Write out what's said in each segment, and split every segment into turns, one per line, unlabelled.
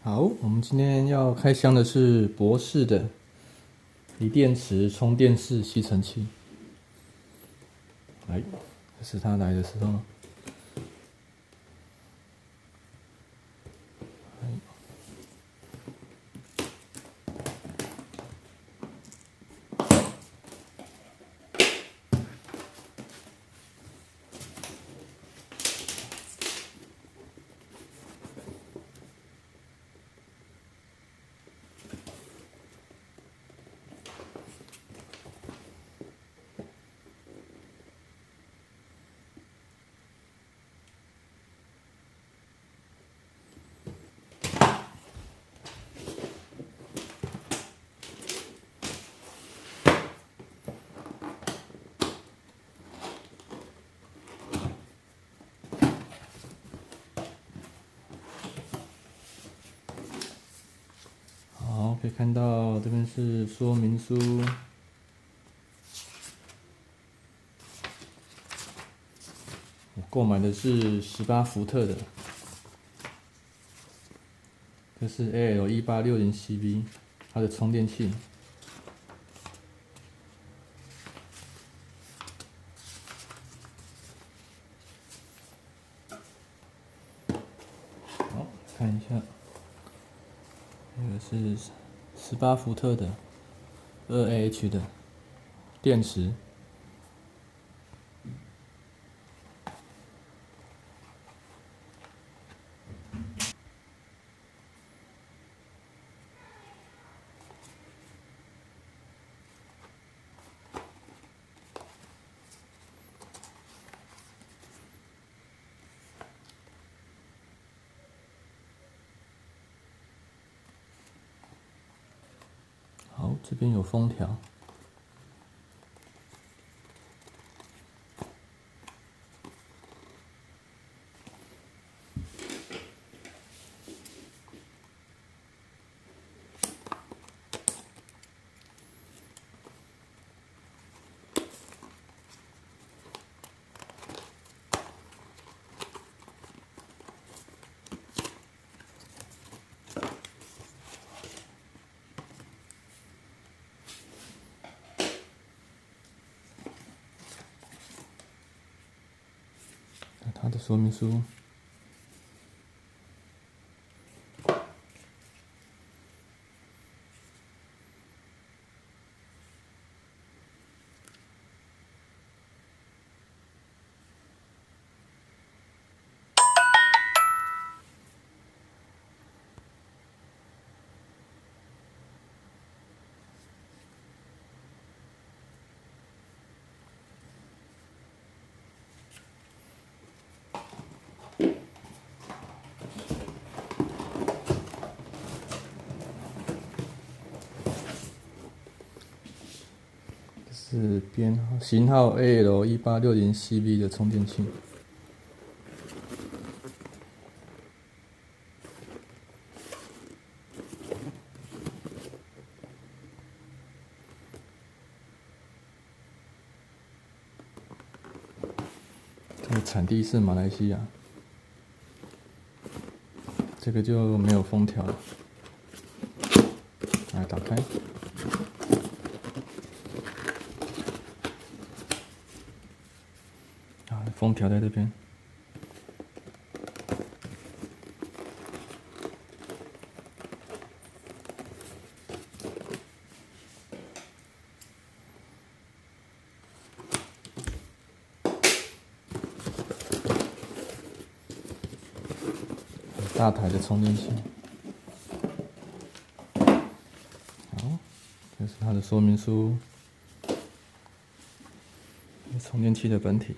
好，我们今天要开箱的是博士的锂电池充电式吸尘器。来，这是它来的时候。好，可以看到这边是说明书。我购买的是18伏特的，这是 AL1860CV 它的充电器。好，看一下，这个是18伏特的2AH 的电池。好，这边有封条。它的说明书。是编号型号 AL1860CV 的充电器。它的产地是马来西亚。这个就没有封条了。来打开。封条在这边。大台的充电器。好，这是它的说明书。充电器的本体。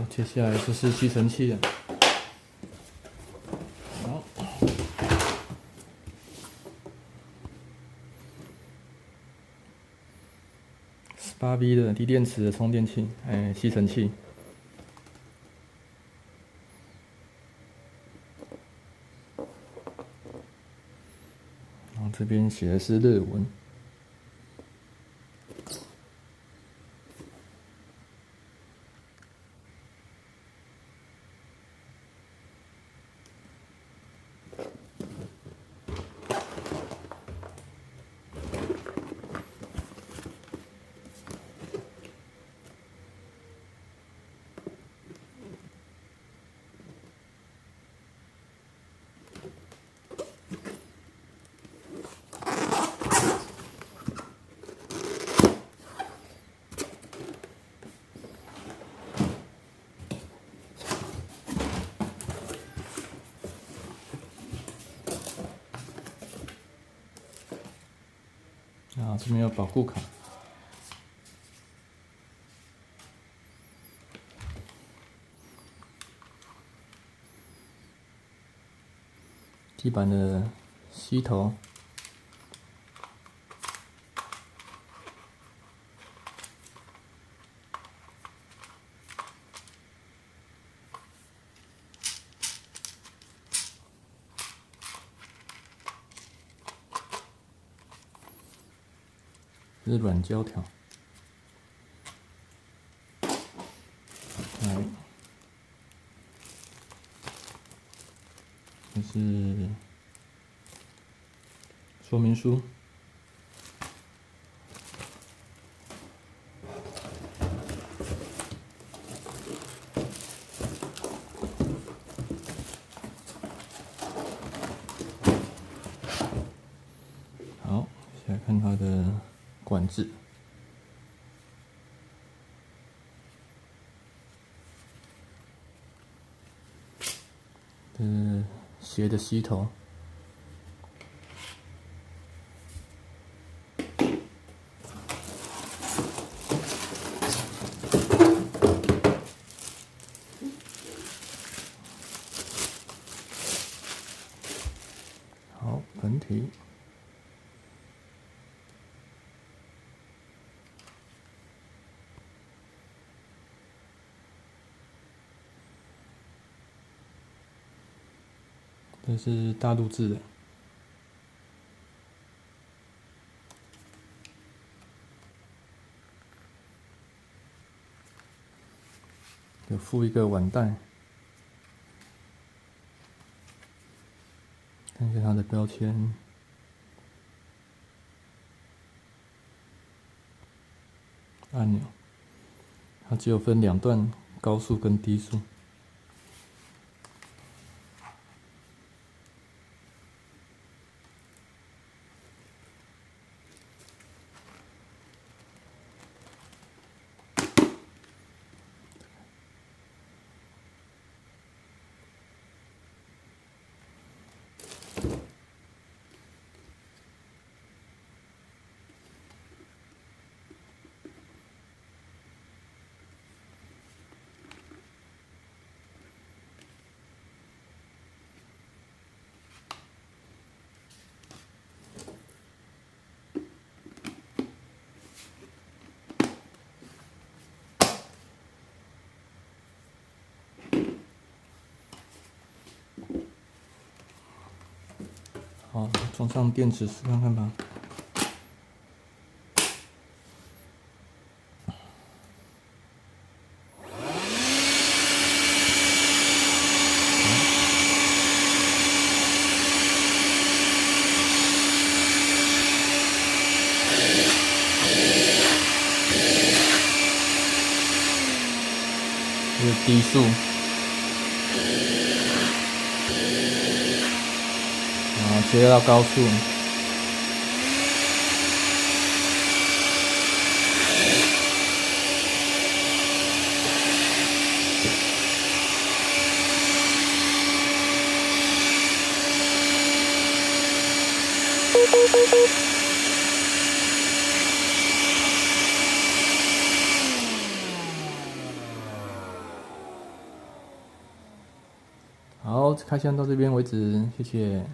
接下来就是吸尘器了。好，18V 的低电池的充电器，吸尘器。然后这边写的是日文。啊，这边有保护卡。地板的吸头。这是软胶条。来，这是说明书。好，现在看它的管制。这是斜的吸头。好，本体。这是大陆制的。有附一个碗袋，看一下它的标签。按钮，它只有分2段，高速跟低速。好，装上电池试看看吧。这是低速。切到高速。好，开箱到这边为止，谢谢。